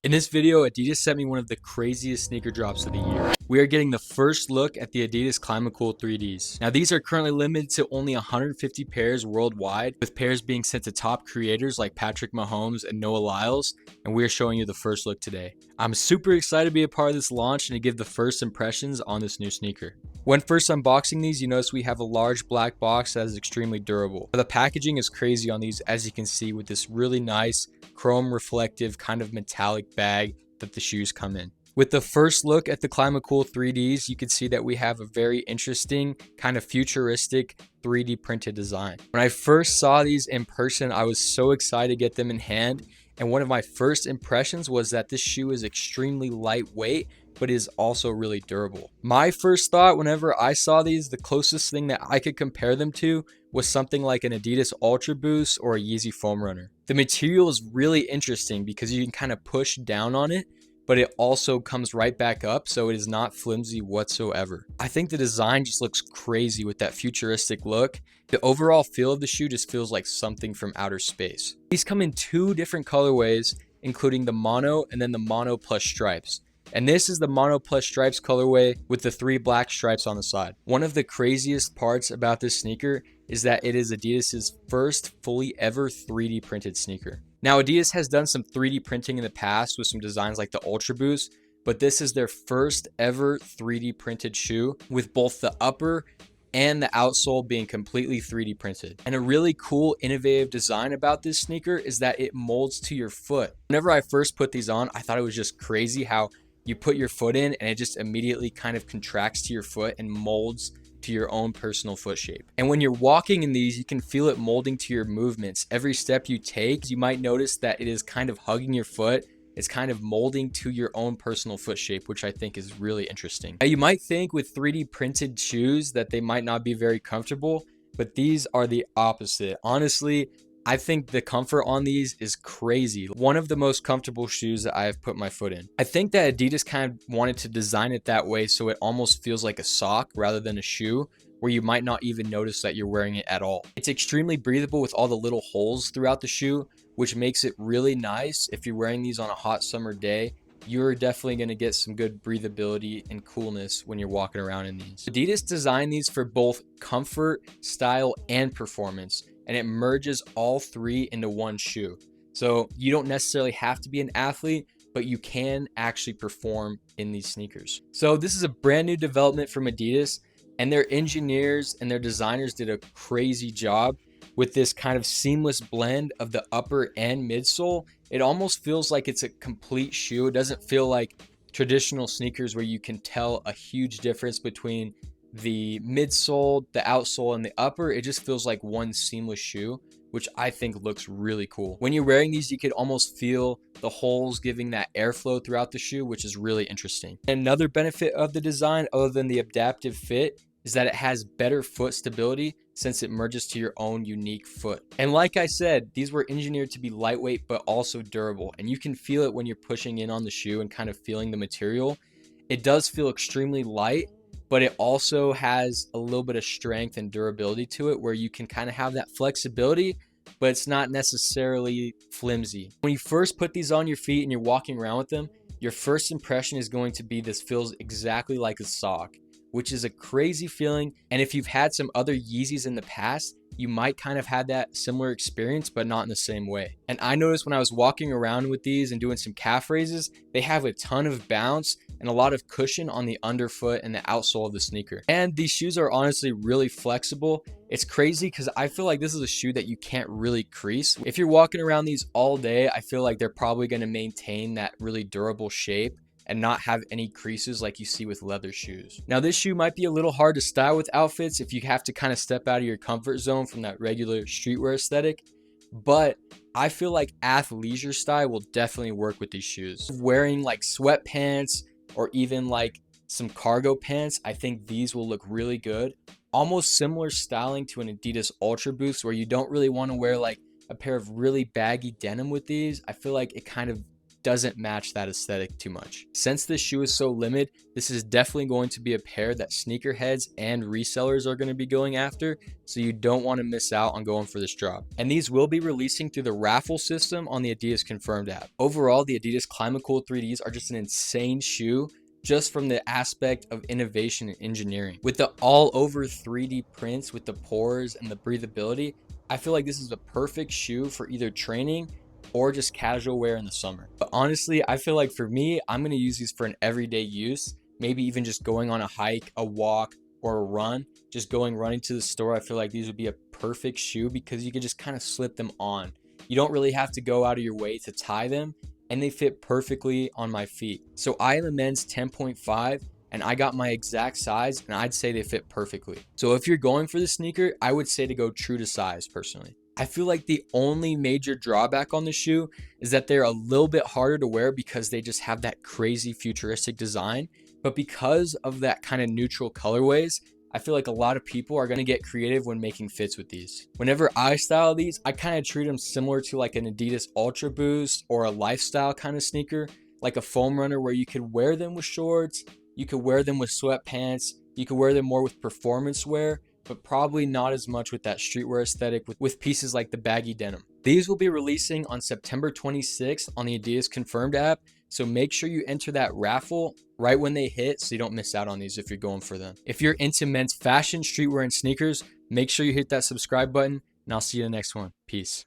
In this video, Adidas sent me one of the craziest sneaker drops of the year. We are getting the first look at the Adidas Climacool 3Ds. Now these are currently limited to only 150 pairs worldwide, with pairs being sent to top creators like Patrick Mahomes and Noah Lyles, and we are showing you the first look today. I'm super excited to be a part of this launch and to give the first impressions on this new sneaker. When first unboxing these, you notice we have a large black box that is extremely durable. The packaging is crazy on these, as you can see, with this really nice chrome reflective kind of metallic bag that the shoes come in. With the first look at the Climacool 3Ds, you can see that we have a very interesting kind of futuristic 3D printed design. When I first saw these in person, I was so excited to get them in hand. And one of my first impressions was that this shoe is extremely lightweight, but is also really durable. My first thought whenever I saw these, the closest thing that I could compare them to was something like an Adidas Ultra Boost or a Yeezy Foam Runner. The material is really interesting because you can kind of push down on it, but it also comes right back up, so it is not flimsy whatsoever. I think the design just looks crazy with that futuristic look. The overall feel of the shoe just feels like something from outer space. These come in two different colorways, including the mono and then the mono plus stripes. And this is the mono plus stripes colorway with the 3 black stripes on the side. One of the craziest parts about this sneaker is that it is Adidas's first fully ever 3D printed sneaker. Now, Adidas has done some 3D printing in the past with some designs like the Ultra Boost, but this is their first ever 3D printed shoe, with both the upper and the outsole being completely 3D printed. And a really cool, innovative design about this sneaker is that it molds to your foot. Whenever I first put these on, I thought it was just crazy how you put your foot in and it just immediately kind of contracts to your foot and molds to your own personal foot shape. And when you're walking in these, you can feel it molding to your movements. Every step you take, you might notice that it is kind of hugging your foot. It's kind of molding to your own personal foot shape, which I think is really interesting. Now, you might think with 3D printed shoes that they might not be very comfortable, but these are the opposite. Honestly, I think the comfort on these is crazy. One of the most comfortable shoes that I have put my foot in. I think that Adidas kind of wanted to design it that way so it almost feels like a sock rather than a shoe, where you might not even notice that you're wearing it at all. It's extremely breathable with all the little holes throughout the shoe, which makes it really nice. If you're wearing these on a hot summer day, you're definitely going to get some good breathability and coolness when you're walking around in these. Adidas designed these for both comfort, style, and performance, and it merges all three into one shoe. So you don't necessarily have to be an athlete, but you can actually perform in these sneakers. So this is a brand new development from Adidas, and their engineers and their designers did a crazy job with this kind of seamless blend of the upper and midsole. It almost feels like it's a complete shoe. It doesn't feel like traditional sneakers where you can tell a huge difference between the midsole, the outsole, and the upper. It just feels like one seamless shoe, which I think looks really cool. When you're wearing these, you could almost feel the holes giving that airflow throughout the shoe, which is really interesting. Another benefit of the design, other than the adaptive fit, is that it has better foot stability since it merges to your own unique foot. And like I said, these were engineered to be lightweight but also durable, and you can feel it when you're pushing in on the shoe and kind of feeling the material. It does feel extremely light, but it also has a little bit of strength and durability to it, where you can kind of have that flexibility, but it's not necessarily flimsy. When you first put these on your feet and you're walking around with them, your first impression is going to be this feels exactly like a sock, which is a crazy feeling. And if you've had some other Yeezys in the past, you might kind of had that similar experience, but not in the same way. And I noticed when I was walking around with these and doing some calf raises, they have a ton of bounce and a lot of cushion on the underfoot and the outsole of the sneaker. And these shoes are honestly really flexible. It's crazy because I feel like this is a shoe that you can't really crease. If you're walking around these all day, I feel like they're probably going to maintain that really durable shape and not have any creases like you see with leather shoes. Now, this shoe might be a little hard to style with outfits if you have to kind of step out of your comfort zone from that regular streetwear aesthetic, but I feel like athleisure style will definitely work with these shoes. Wearing like sweatpants or even like some cargo pants, I think these will look really good. Almost similar styling to an Adidas Ultra Boost, where you don't really want to wear like a pair of really baggy denim with these. I feel like it kind of doesn't match that aesthetic too much. Since this shoe is so limited, this is definitely going to be a pair that sneakerheads and resellers are going to be going after, so you don't want to miss out on going for this drop. And these will be releasing through the raffle system on the Adidas Confirmed app. Overall, the Adidas Climacool 3Ds are just an insane shoe, just from the aspect of innovation and engineering. With the all over 3D prints, with the pores and the breathability, I feel like this is a perfect shoe for either training or just casual wear in the summer. But honestly, I feel like for me, I'm gonna use these for an everyday use, maybe even just going on a hike, a walk, or a run. Just running to the store, I feel like these would be a perfect shoe because you could just kind of slip them on. You don't really have to go out of your way to tie them, and they fit perfectly on my feet. So I am a men's 10.5 and I got my exact size, and I'd say they fit perfectly. So if you're going for the sneaker, I would say to go true to size personally. I feel like the only major drawback on the shoe is that they're a little bit harder to wear because they just have that crazy futuristic design. But because of that kind of neutral colorways, I feel like a lot of people are going to get creative when making fits with these. Whenever I style these, I kind of treat them similar to like an Adidas Ultra Boost or a lifestyle kind of sneaker, like a foam runner, where you could wear them with shorts, you could wear them with sweatpants, you could wear them more with performance wear, but probably not as much with that streetwear aesthetic with pieces like the baggy denim. These will be releasing on September 26th on the Adidas Confirmed app, so make sure you enter that raffle right when they hit so you don't miss out on these if you're going for them. If you're into men's fashion, streetwear, and sneakers, make sure you hit that subscribe button, and I'll see you in the next one. Peace.